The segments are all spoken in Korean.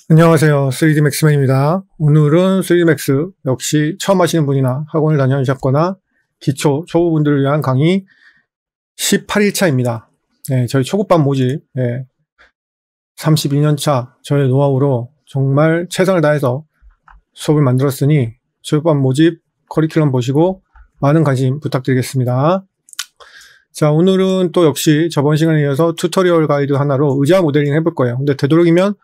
안녕하세요. 3D 맥스맨입니다. 오늘은 3D 맥스 역시 처음 하시는 분이나 학원을 다녀오셨거나 기초, 초보분들을 위한 강의 18일차입니다. 네, 저희 초급반 모집 32년차 저의 노하우로 정말 최선을 다해서 수업을 만들었으니 초급반 모집 커리큘럼 보시고 많은 관심 부탁드리겠습니다. 자, 오늘은 또 역시 저번 시간에 이어서 튜토리얼 가이드 하나로 의자 모델링 해볼 거예요. 근데 되도록이면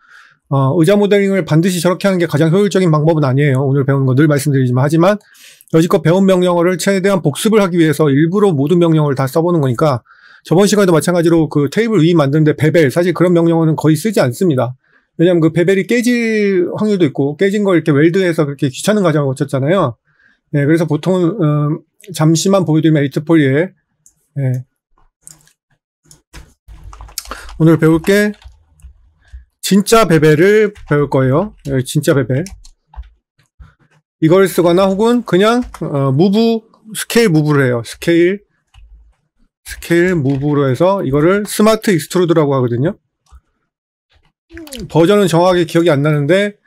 의자 모델링을 반드시 저렇게 하는 게 가장 효율적인 방법은 아니에요. 오늘 배우는 거 늘 말씀드리지만. 하지만 여지껏 배운 명령어를 최대한 복습을 하기 위해서 일부러 모든 명령어를 다 써보는 거니까 저번 시간에도 마찬가지로 그 테이블 위 만드는데 베벨, 사실 그런 명령어는 거의 쓰지 않습니다. 왜냐면 그 베벨이 깨질 확률도 있고 깨진 걸 이렇게 웰드해서 그렇게 귀찮은 과정을 거쳤잖아요. 네, 그래서 보통은 잠시만 보여드리면 에이트폴리에 오늘 배울 게 진짜 베벨을 배울 거예요. 진짜 베벨. 이걸 쓰거나 혹은 그냥 스케일 무브를 해요. 스케일 무브로 해서 이거를 스마트 익스트루드라고 하거든요. 버전은 정확하게 기억이 안 나는데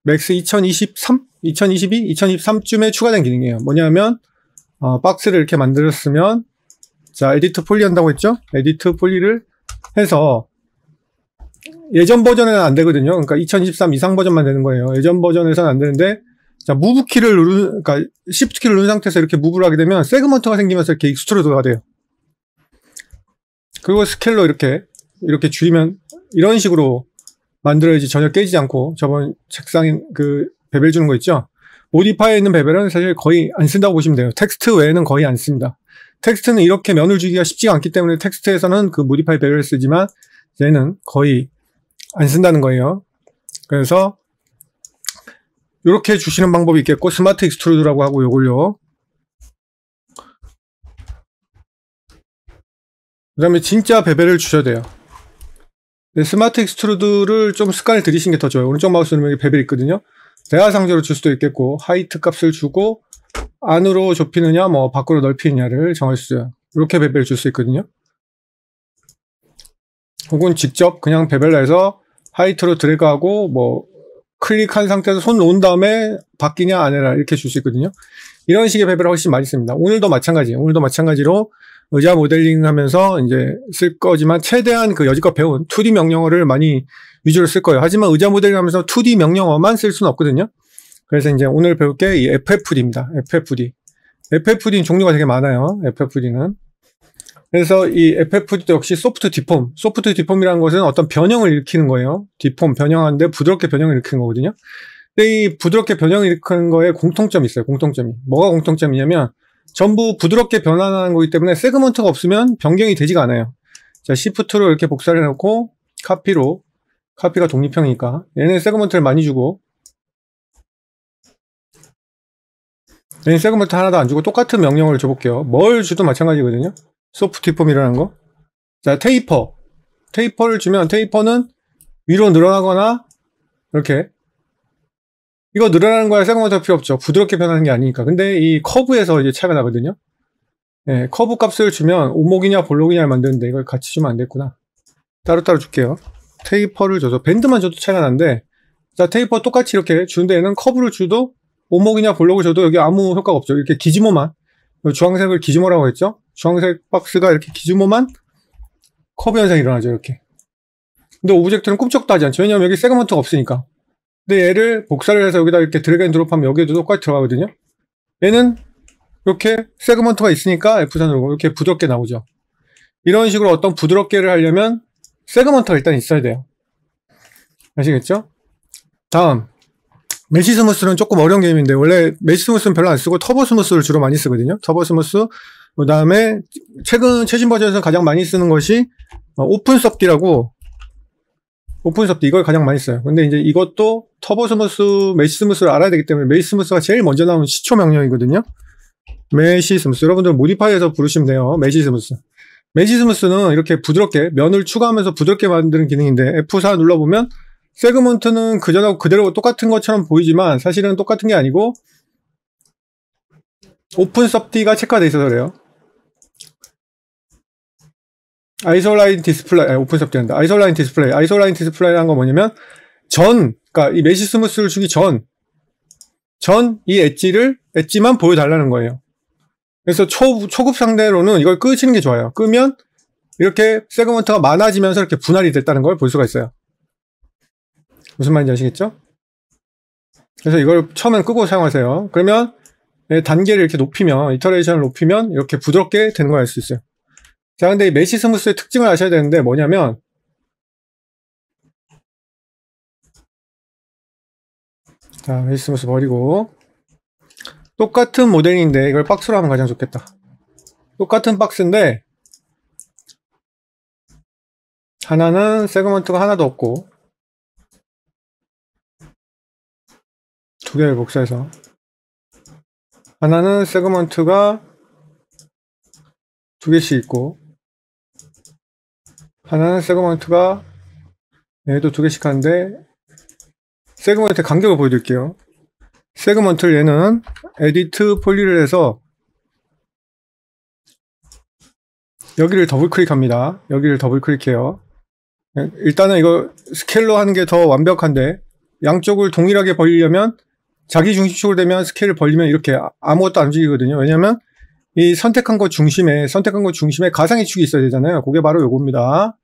맥스 2023? 2022? 2023쯤에 추가된 기능이에요. 뭐냐면 박스를 이렇게 만들었으면 자, 에디트 폴리 한다고 했죠? 에디트 폴리를 해서 예전 버전에는 안 되거든요. 그러니까 2023 이상 버전만 되는 거예요. 예전 버전에서는 안 되는데, 자, 무브 키를 그러니까 시프트 키를 누른 상태에서 이렇게 무브를 하게 되면 세그먼트가 생기면서 이렇게 익스트루드가 돼요. 그리고 스케일로 이렇게 줄이면 이런 식으로 만들어야지 전혀 깨지지 않고 저번 책상에 그 베벨 주는 거 있죠? 모디파이에 있는 베벨은 사실 거의 안 쓴다고 보시면 돼요. 텍스트 외에는 거의 안 씁니다. 텍스트는 이렇게 면을 주기가 쉽지가 않기 때문에 텍스트에서는 그 모디파이 베벨을 쓰지만 얘는 거의 안 쓴다는 거예요. 그래서 이렇게 주시는 방법이 있겠고 스마트 익스트루드라고 하고 요걸요. 그 다음에 진짜 베벨을 주셔야 돼요. 네, 스마트 익스트루드를 좀 습관을 들이시는 게 더 좋아요. 오른쪽 마우스 누르면 베벨 있거든요. 대하상제로 줄 수도 있겠고 하이트 값을 주고 안으로 좁히느냐 뭐 밖으로 넓히느냐를 정할 수 있어요. 이렇게 베벨을 줄 수 있거든요. 혹은 직접 그냥 베벨로 해서 하이트로 드래그하고 뭐 클릭한 상태에서 손 놓은 다음에 바뀌냐 안 해라 이렇게 줄 수 있거든요. 이런 식의 베벨을 훨씬 많이 씁니다. 오늘도 마찬가지로 의자 모델링 하면서 이제 쓸 거지만 최대한 그 여지껏 배운 2D 명령어를 많이 위주로 쓸 거예요. 하지만 의자 모델링 하면서 2D 명령어만 쓸 수는 없거든요. 그래서 이제 오늘 배울 게 이 FFD입니다. FFD는 종류가 되게 많아요. FFD는. 그래서 이 FFD도 역시 소프트 디폼이라는 것은 어떤 변형을 일으키는 거예요. 변형하는데 부드럽게 변형을 일으키는 거거든요. 근데 이 부드럽게 변형을 일으키는 거에 공통점이 있어요. 뭐가 공통점이냐면 전부 부드럽게 변환하는 거기 때문에 세그먼트가 없으면 변경이 되지가 않아요. 자, 시프트로 이렇게 복사를 해놓고 카피가 독립형이니까 얘는 세그먼트를 많이 주고 얘는 세그먼트 하나도 안 주고 똑같은 명령을 줘볼게요. 뭘 줘도 마찬가지거든요. 소프트 디폼이라는 거. 자, 테이퍼를 주면 테이퍼는 위로 늘어나거나 이렇게 이거 늘어나는 거야 세그먼트가 필요 없죠. 부드럽게 변하는 게 아니니까. 근데 이 커브에서 이제 차이가 나거든요. 네, 커브 값을 주면 오목이냐 볼록이냐를 만드는데 이걸 같이 주면 안 됐구나. 따로따로 줄게요. 테이퍼를 줘서 밴드만 줘도 차이가 나는데 자, 테이퍼 똑같이 이렇게 주는데 얘는 커브를 줘도 오목이냐 볼록을 줘도 여기 아무 효과가 없죠. 이렇게 기즈모만 주황색을 기즈모라고 했죠. 주황색 박스가 이렇게 기즈모만 커브 현상이 일어나죠. 이렇게. 근데 오브젝트는 꿈쩍도 하지 않죠. 왜냐면 여기 세그먼트가 없으니까. 근데 얘를 복사를 해서 여기다 이렇게 드래그 앤 드롭하면 여기에도 똑같이 들어가거든요. 얘는 이렇게 세그먼트가 있으니까 F4 누르고 이렇게 부드럽게 나오죠. 이런 식으로 어떤 부드럽게를 하려면 세그먼트가 일단 있어야 돼요. 아시겠죠? 다음 메시스무스는 조금 어려운 게임인데 원래 메시스무스는 별로 안 쓰고 터보스무스를 주로 많이 쓰거든요. 터보스무스 그 다음에 최신 버전에서 가장 많이 쓰는 것이 오픈섭디라고 오픈섭디 이걸 가장 많이 써요. 근데 이제 이것도 터보스무스, 메시스무스를 알아야 되기 때문에 메시스무스가 제일 먼저 나오는 시초 명령이거든요. 메시스무스 여러분들 모디파이에서 부르시면 돼요. 메시스무스는 이렇게 부드럽게 면을 추가하면서 부드럽게 만드는 기능인데 F4 눌러보면 세그먼트는 그전하고 그대로 똑같은 것처럼 보이지만 사실은 똑같은 게 아니고 오픈섭디가 체크가 있어서 그래요. 아이솔라인 디스플레이, 아이솔라인 디스플레이라는 건 뭐냐면 그러니까 이 메시 스무스를 주기 이 엣지만 보여달라는 거예요. 그래서 초급 상대로는 이걸 끄시는 게 좋아요. 끄면 이렇게 세그먼트가 많아지면서 이렇게 분할이 됐다는 걸 볼 수가 있어요. 무슨 말인지 아시겠죠? 그래서 이걸 처음엔 끄고 사용하세요. 그러면 단계를 이렇게 높이면, 이터레이션을 높이면 이렇게 부드럽게 되는 걸 알 수 있어요. 자, 근데 이 메시 스무스의 특징을 아셔야 되는데 뭐냐면, 자, 메시 스무스 버리고, 똑같은 모델인데 이걸 박스로 하면 가장 좋겠다. 똑같은 박스인데, 하나는 세그먼트가 하나도 없고, 두 개를 복사해서, 하나는 세그먼트가 두 개씩 있고, 하나는 세그먼트가 얘도 두 개씩 하는데, 세그먼트의 간격을 보여드릴게요. 세그먼트를 얘는 에디트 폴리를 해서 여기를 더블 클릭합니다. 여기를 더블 클릭해요. 일단은 이거 스케일로 하는 게 더 완벽한데, 양쪽을 동일하게 벌리려면 자기 중심축으로 되면 스케일을 벌리면 이렇게 아무것도 안 움직이거든요. 왜냐면 이 선택한 것 중심에 가상의 축이 있어야 되잖아요. 그게 바로 요겁니다.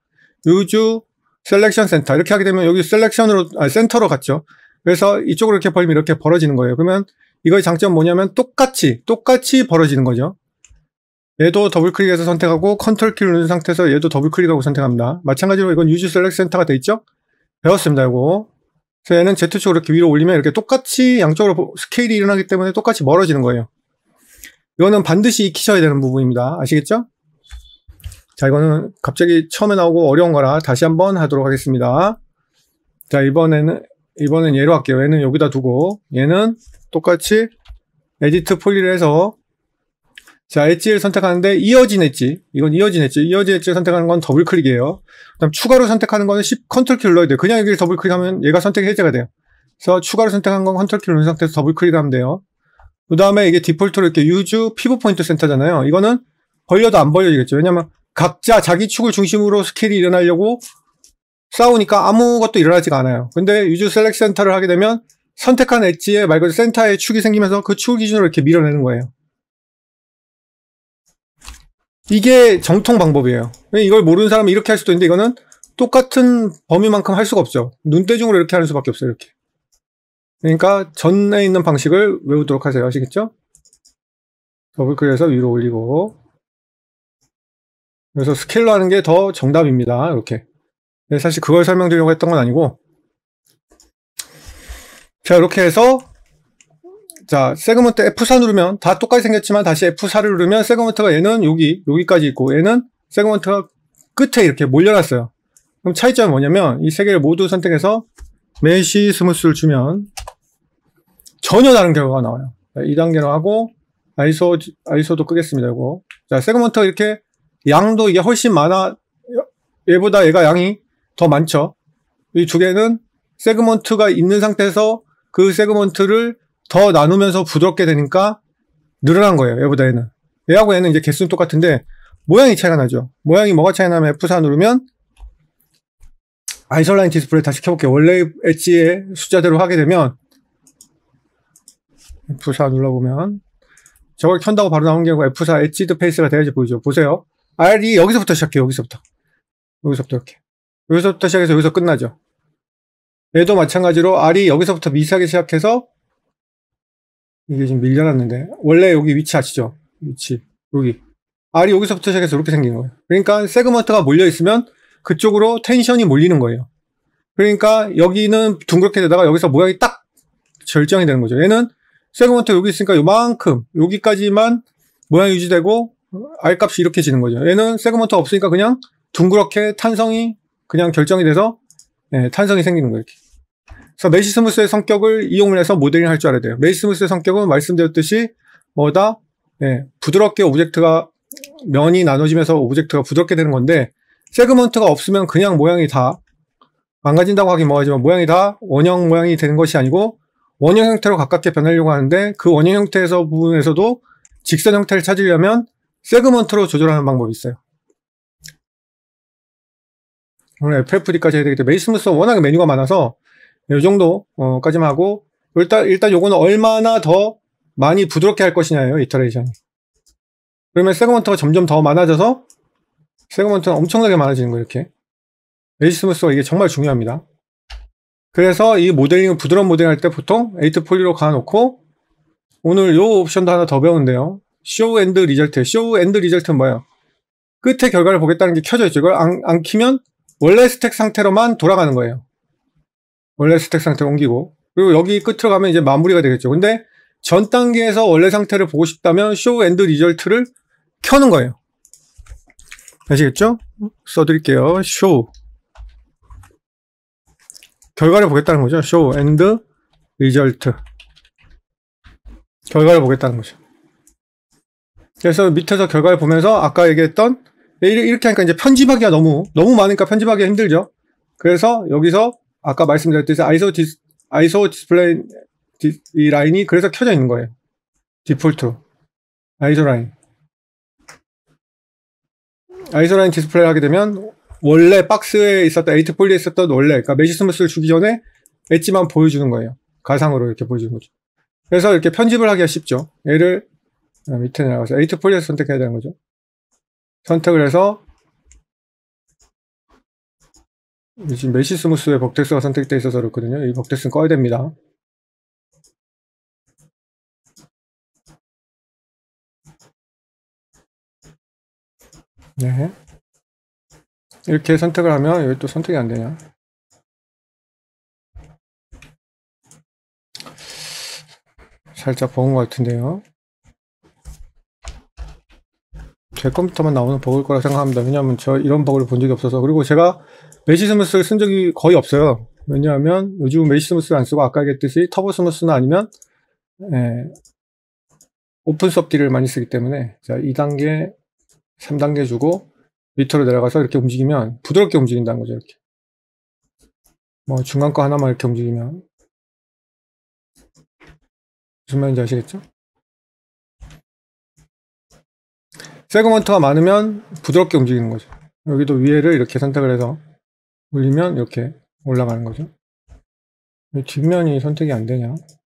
Use 셀렉션 센터. 이렇게 하게 되면 여기 센터로 갔죠. 그래서 이쪽으로 이렇게 벌리면 이렇게 벌어지는 거예요. 그러면 이거의 장점은 뭐냐면 똑같이 벌어지는 거죠. 얘도 더블 클릭해서 선택하고 컨트롤 키를 누른 상태에서 얘도 더블 클릭하고 선택합니다. 마찬가지로 이건 Use 셀렉션 센터가 돼 있죠. 배웠습니다. 이거. 그래서 얘는 Z축으로 이렇게 위로 올리면 이렇게 똑같이 양쪽으로 스케일이 일어나기 때문에 똑같이 멀어지는 거예요. 이거는 반드시 익히셔야 되는 부분입니다. 아시겠죠? 자, 이거는 갑자기 처음에 나오고 어려운 거라 다시 한번 하도록 하겠습니다. 자, 이번엔 얘로 할게요. 얘는 여기다 두고, 얘는 똑같이 에디트 폴리를 해서, 자, 엣지를 선택하는데, 이어진 엣지. 이건 이어진 엣지를 선택하는 건 더블 클릭이에요. 그 다음 추가로 선택하는 거는 컨트롤 키를 눌러야 돼요. 그냥 여기를 더블 클릭하면 얘가 선택이 해제가 돼요. 그래서 추가로 선택한 건 컨트롤 키를 누른 상태에서 더블 클릭하면 돼요. 그 다음에 이게 디폴트로 이렇게 Use 피벗 포인트 센터잖아요. 이거는 벌려도 안 벌려지겠죠. 왜냐면 각자 자기 축을 중심으로 스케일이 일어나려고 싸우니까 아무것도 일어나지가 않아요. 근데 Use 셀렉 센터를 하게 되면 선택한 엣지에 말 그대로 센터에 축이 생기면서 그 축을 기준으로 이렇게 밀어내는 거예요. 이게 정통 방법이에요. 이걸 모르는 사람은 이렇게 할 수도 있는데 이거는 똑같은 범위만큼 할 수가 없죠. 눈대중으로 이렇게 하는 수밖에 없어요. 이렇게. 그러니까 전에 있는 방식을 외우도록 하세요. 아시겠죠? 더블 클릭해서 위로 올리고, 그래서 스케일로 하는 게 더 정답입니다. 이렇게. 사실 그걸 설명드리려고 했던 건 아니고, 자, 이렇게 해서, 자, 세그먼트 F4 누르면 다 똑같이 생겼지만 다시 F4를 누르면 세그먼트가 얘는 여기까지 있고, 얘는 세그먼트가 끝에 이렇게 몰려놨어요. 그럼 차이점이 뭐냐면, 이 세 개를 모두 선택해서 메시 스무스를 주면 전혀 다른 결과가 나와요. 2단계로 하고, 아이소도 끄겠습니다. 이거. 자, 세그먼트가 이렇게 양도 이게 훨씬 많아. 얘보다 얘가 양이 더 많죠. 이 두 개는 세그먼트가 있는 상태에서 그 세그먼트를 더 나누면서 부드럽게 되니까 늘어난 거예요. 얘보다 얘는. 얘하고 얘는 이제 개수는 똑같은데 모양이 차이가 나죠. 모양이 뭐가 차이 나면 F4 누르면 아이솔라인 디스플레이 다시 켜볼게요. 원래 엣지의 숫자대로 하게 되면 F4 눌러보면 저걸 켠다고 바로 나오는 게 아니고 F4 엣지드 페이스가 돼야지 보이죠. 보세요. R이 여기서부터 시작해요. 여기서부터 이렇게. 여기서부터 시작해서 여기서 끝나죠. 얘도 마찬가지로 R이 여기서부터 미세하게 시작해서 이게 지금 밀려났는데 원래 여기 위치 아시죠? 위치 여기 R이 여기서부터 시작해서 이렇게 생긴 거예요. 그러니까 세그먼트가 몰려있으면 그쪽으로 텐션이 몰리는 거예요. 그러니까 여기는 둥그렇게 되다가 여기서 모양이 딱 절정이 되는 거죠. 얘는 세그먼트 여기 있으니까 요만큼 여기까지만 모양이 유지되고 R값이 이렇게 지는 거죠. 얘는 세그먼트가 없으니까 그냥 둥그렇게 탄성이 그냥 결정이 돼서 탄성이 생기는 거예요. 이렇게. 그래서 메시 스무스의 성격을 이용을 해서 모델링 할 줄 알아야 돼요. 메시 스무스의 성격은 말씀드렸듯이 뭐다? 부드럽게 오브젝트가 면이 나눠지면서 오브젝트가 부드럽게 되는 건데 세그먼트가 없으면 그냥 모양이 다 망가진다고 하긴 뭐하지만 모양이 다 원형 모양이 되는 것이 아니고 원형 형태로 가깝게 변하려고 하는데 그 원형 형태에서 부분에서도 직선 형태를 찾으려면 세그먼트로 조절하는 방법이 있어요. 오늘 FFD까지 해야 되기 때문에 메시 스무스가 워낙에 메뉴가 많아서 이 정도 까지만 하고 일단 요거는 얼마나 더 많이 부드럽게 할 것이냐예요. 이터레이션이. 그러면 세그먼트가 점점 더 많아져서 세그먼트는 엄청나게 많아지는 거예요. 이렇게 에이지 스무스가 이게 정말 중요합니다. 그래서 이 모델링을 부드러운 모델링 할 때 보통 8 폴리로 가놓고 오늘 요 옵션도 하나 더 배우는데요. 쇼 앤드 리절트. 쇼 앤드 리절트는 뭐예요? 끝에 결과를 보겠다는 게 켜져 있죠. 이걸 안 키면 원래 스택 상태로만 돌아가는 거예요. 원래 스택 상태로 옮기고. 그리고 여기 끝으로 가면 이제 마무리가 되겠죠. 근데 전 단계에서 원래 상태를 보고 싶다면 쇼 앤드 리절트를 켜는 거예요. 아시겠죠? 써드릴게요. 쇼. 결과를 보겠다는 거죠. 쇼 앤드 리절트. 결과를 보겠다는 거죠. 그래서 밑에서 결과를 보면서 아까 얘기했던 이렇게 하니까 이제 편집하기가 너무 많으니까 편집하기가 힘들죠. 그래서 여기서 아까 말씀드렸듯이 ISO 디스플레이 이 라인이 그래서 켜져 있는 거예요. 디폴트로 ISO 라인. ISO 라인 디스플레이를 하게 되면 원래 박스에 있었던 8 폴리에 있었던 원래 그러니까 매직 스무스를 주기 전에 엣지만 보여주는 거예요. 가상으로 이렇게 보여주는 거죠. 그래서 이렇게 편집을 하기가 쉽죠. 얘를 밑에 내려가서 8 폴리에서 선택해야 되는 거죠. 선택을 해서 지금 메시 스무스의 벅텍스가 선택되어 있어서 그렇거든요. 이 벅텍스는 꺼야 됩니다. 네. 이렇게 선택을 하면 여기 또 선택이 안 되냐? 살짝 버그인 것 같은데요. 제 컴퓨터만 나오는 버그일 거라 생각합니다. 왜냐하면 저 이런 버그를 본 적이 없어서. 그리고 제가 메시 스무스를 쓴 적이 거의 없어요. 왜냐하면 요즘 메시 스무스를 안 쓰고 아까 얘기했듯이 터보 스무스나 아니면 오픈 섭디를 많이 쓰기 때문에 자 2단계 3단계 주고 밑으로 내려가서 이렇게 움직이면 부드럽게 움직인다는 거죠. 이렇게 뭐 중간 거 하나만 이렇게 움직이면 무슨 말인지 아시겠죠? 세그먼트가 많으면 부드럽게 움직이는 거죠. 여기도 위에를 이렇게 선택을 해서 올리면 이렇게 올라가는 거죠. 뒷면이 선택이 안 되냐?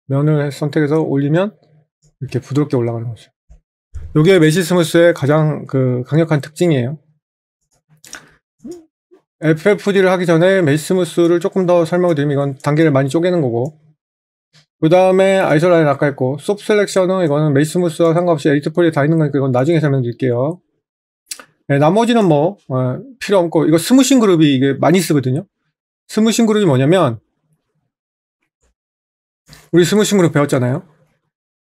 면을 선택해서 올리면 이렇게 부드럽게 올라가는 거죠. 이게 메시 스무스의 가장 강력한 특징이에요. FFD를 하기 전에 메시 스무스를 조금 더 설명을 드리면 이건 단계를 많이 쪼개는 거고, 그 다음에 아이소 라인 아까 했고, 소프 셀렉션은 이거는 메시 스무스와 상관없이 에디트 폴리에 다 있는 거니까 이건 나중에 설명드릴게요. 네, 나머지는 뭐 필요 없고, 이거 스무싱 그룹이 이게 많이 쓰거든요. 스무싱 그룹이 뭐냐면 우리 스무싱 그룹 배웠잖아요.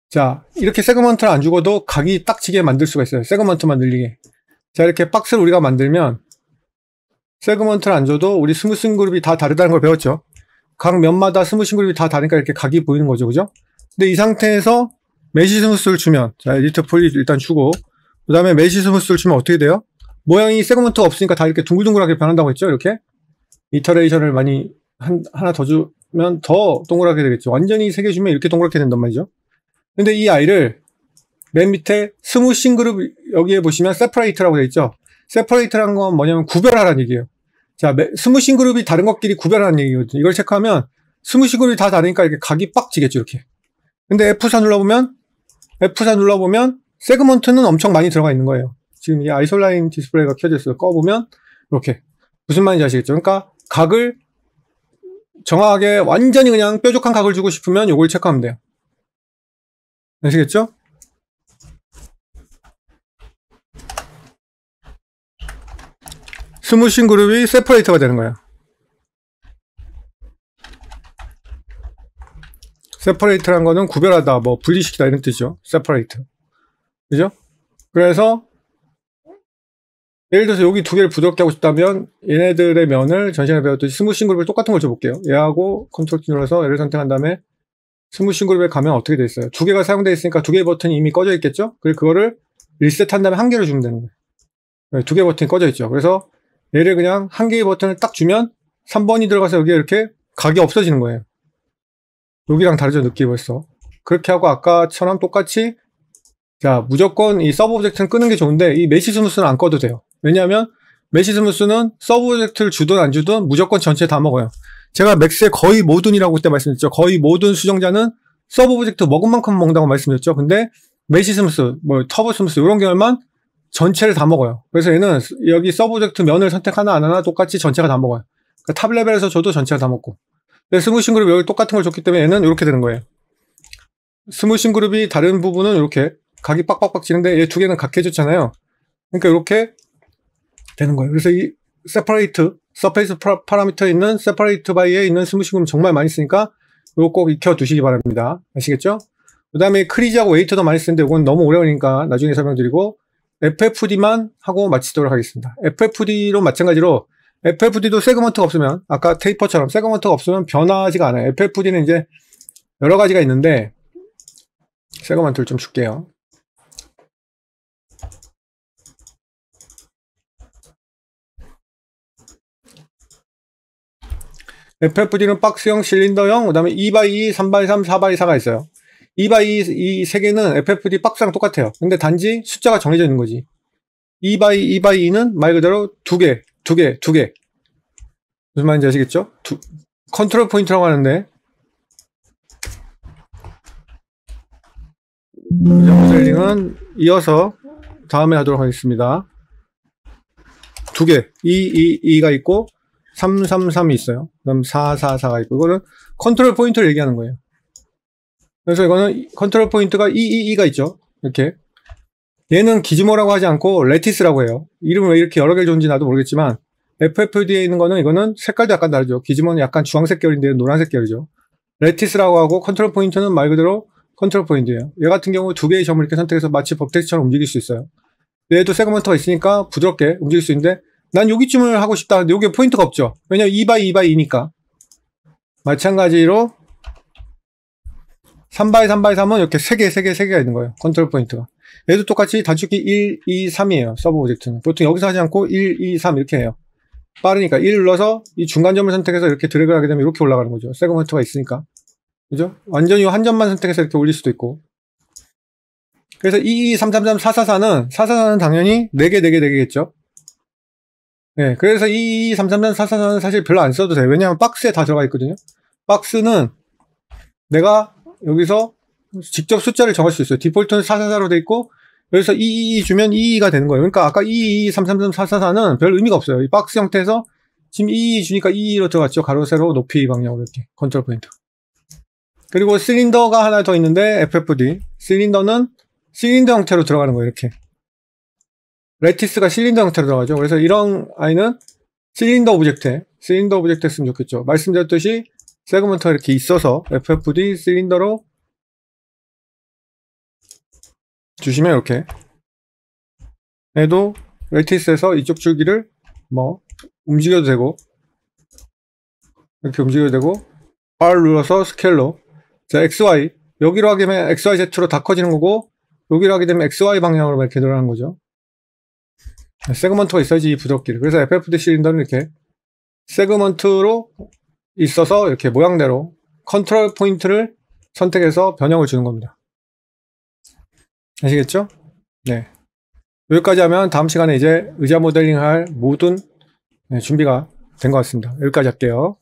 자, 이렇게 세그먼트를 안 주고도 각이 딱 지게 만들 수가 있어요. 세그먼트만 늘리게. 자, 이렇게 박스를 우리가 만들면 세그먼트를 안 줘도 우리 스무싱 그룹이 다 다르다는 걸 배웠죠. 각 면마다 스무싱 그룹이 다 다르니까 이렇게 각이 보이는 거죠. 그죠? 근데 이 상태에서 메시 스무스를 주면, 자, 에디트 폴리 일단 주고, 그 다음에 메시 스무스를 주면 어떻게 돼요? 모양이 세그먼트가 없으니까 다 이렇게 둥글둥글하게 변한다고 했죠. 이렇게. 이터레이션을 많이 하나 더 주면 더 동그랗게 되겠죠. 완전히 3개 주면 이렇게 동그랗게 된단 말이죠. 근데 이 아이를 맨 밑에 스무싱 그룹 여기에 보시면 세퍼레이트라고 되어 있죠. 세퍼레이트라는 건 뭐냐면 구별하라는 얘기예요. 자, 스무싱 그룹이 다른 것끼리 구별하라는 얘기거든요. 이걸 체크하면 스무싱 그룹이 다 다르니까 이렇게 각이 빡 지겠죠. 이렇게. 근데 F4 눌러보면 세그먼트는 엄청 많이 들어가 있는 거예요. 지금 이 아이솔라인 디스플레이가 켜져 있어요. 꺼보면 이렇게. 무슨 말인지 아시겠죠? 그러니까 각을 정확하게 완전히 그냥 뾰족한 각을 주고 싶으면 이걸 체크하면 돼요. 아시겠죠? 스무싱 그룹이 세퍼레이터가 되는 거예요. 세퍼레이트라는 거는 구별하다, 뭐 분리시키다 이런 뜻이죠. 세퍼레이트. 그죠? 그래서 예를 들어서 여기 두 개를 부드럽게 하고 싶다면 얘네들의 면을 전 시간에 배웠듯이 스무싱 그룹을 똑같은 걸 줘볼게요. 얘하고 컨트롤 키 눌러서 얘를 선택한 다음에 스무싱 그룹에 가면 어떻게 돼 있어요? 두 개가 사용되어 있으니까 두 개의 버튼이 이미 꺼져 있겠죠? 그리고 그거를 리셋한 다음에 한 개를 주면 되는 거예요. 두 개의 버튼이 꺼져 있죠. 그래서 얘를 그냥 한 개의 버튼을 딱 주면 3번이 들어가서 여기에 이렇게 각이 없어지는 거예요. 여기랑 다르죠, 느낌이 벌써. 그렇게 하고 아까처럼 똑같이 자, 무조건 이 서브 오브젝트는 끄는 게 좋은데 이 메시 스무스는 안 꺼도 돼요. 왜냐하면 메시 스무스는 서브 오브젝트를 주든 안 주든 무조건 전체 다 먹어요. 제가 맥스의 거의 모든이라고 그때 말씀드렸죠. 거의 모든 수정자는 서브 오브젝트 먹은 만큼 먹는다고 말씀드렸죠. 근데 메시 스무스, 뭐 터보 스무스 이런 계열만 전체를 다 먹어요. 그래서 얘는 여기 서브 오브젝트 면을 선택하나 안 하나 똑같이 전체가 다 먹어요. 그러니까 탑 레벨에서 줘도 전체가 다 먹고. 스무싱 그룹 여기 똑같은 걸 줬기 때문에 얘는 이렇게 되는 거예요. 스무싱 그룹이 다른 부분은 이렇게 각이 빡빡빡 지는데 얘 두 개는 각해줬잖아요. 그러니까 이렇게 되는 거예요. 그래서 이 세퍼레이트, 서페이스 파라미터에 있는 세퍼레이트 바이에 있는 스무싱 그룹 정말 많이 쓰니까 이거 꼭 익혀 두시기 바랍니다. 아시겠죠? 그 다음에 크리지하고 웨이터도 많이 쓰는데 이건 너무 오래 걸리니까 나중에 설명드리고 FFD만 하고 마치도록 하겠습니다. FFD로 마찬가지로 FFD도 세그먼트가 없으면 아까 테이퍼처럼 세그먼트가 없으면 변하지가 않아요. FFD는 이제 여러 가지가 있는데 세그먼트를 좀 줄게요. FFD는 박스형, 실린더형, 그 다음에 2x2, 3x3, 4x4가 있어요. 2x2 이 세 개는 FFD 박스랑 똑같아요. 근데 단지 숫자가 정해져 있는 거지. 2x2는 말 그대로 두 개. 무슨 말인지 아시겠죠? 컨트롤 포인트라고 하는데 모델링은 이어서 다음에 하도록 하겠습니다. 두 개, 2가 있고 333이 있어요. 그럼 444가 있고 이거는 컨트롤 포인트를 얘기하는 거예요. 그래서 이거는 컨트롤 포인트가 222가 있죠. 이렇게 얘는 기즈모라고 하지 않고 레티스라고 해요. 이름을 왜 이렇게 여러 개를 줬는지 나도 모르겠지만 FFD에 있는 거는 이거는 색깔도 약간 다르죠. 기즈모는 약간 주황색 계열인데 노란색 계열이죠. 레티스라고 하고 컨트롤 포인트는 말 그대로 컨트롤 포인트예요. 얘 같은 경우 두 개의 점을 이렇게 선택해서 마치 법텍스처럼 움직일 수 있어요. 얘도 세그먼트가 있으니까 부드럽게 움직일 수 있는데 난 여기쯤을 하고 싶다. 근데 여기에 포인트가 없죠. 왜냐면 2x2x2니까. 마찬가지로 3x3x3은 이렇게 3개가 있는 거예요. 컨트롤 포인트가. 얘도 똑같이 단축키 1, 2, 3이에요. 서브 오브젝트는. 보통 여기서 하지 않고 1, 2, 3 이렇게 해요. 빠르니까 1 눌러서 이 중간점을 선택해서 이렇게 드래그를 하게 되면 이렇게 올라가는 거죠. 세그먼트가 있으니까. 그죠? 완전히 한 점만 선택해서 이렇게 올릴 수도 있고. 그래서 2, 2, 3, 3, 3, 4, 4, 4는 당연히 4개겠죠. 네, 그래서 2, 2, 3, 3, 3, 4, 4는 사실 별로 안 써도 돼요. 왜냐하면 박스에 다 들어가 있거든요. 박스는 내가 여기서 직접 숫자를 정할 수 있어요. 디폴트는 444로 돼 있고 여기서 222 주면 22가 되는 거예요. 그러니까 아까 222, 333, 444는 별 의미가 없어요. 이 박스 형태에서 지금 22 주니까 22로 들어갔죠. 가로, 세로, 높이 방향으로 이렇게 컨트롤 포인트. 그리고 실린더가 하나 더 있는데 FFD. 실린더는 실린더 형태로 들어가는 거예요. 이렇게. 레티스가 실린더 형태로 들어가죠. 그래서 이런 아이는 실린더 오브젝트에 쓰면 좋겠죠. 말씀드렸듯이 세그먼트가 이렇게 있어서 FFD 실린더로 주시면 이렇게 얘도 레티스에서 이쪽 줄기를 뭐 움직여도 되고 이렇게 움직여도 되고 R 눌러서 스케일로 자 XY 여기로 하게 되면 XYZ로 다 커지는 거고 여기로 하게 되면 XY 방향으로 이렇게 늘어나는 거죠. 세그먼트가 있어야지 부드럽기를. 그래서 FFD 실린더는 이렇게 세그먼트로 있어서 이렇게 모양대로 컨트롤 포인트를 선택해서 변형을 주는 겁니다. 아시겠죠? 네. 여기까지 하면 다음 시간에 이제 의자 모델링 할 모든 준비가 된 것 같습니다. 여기까지 할게요.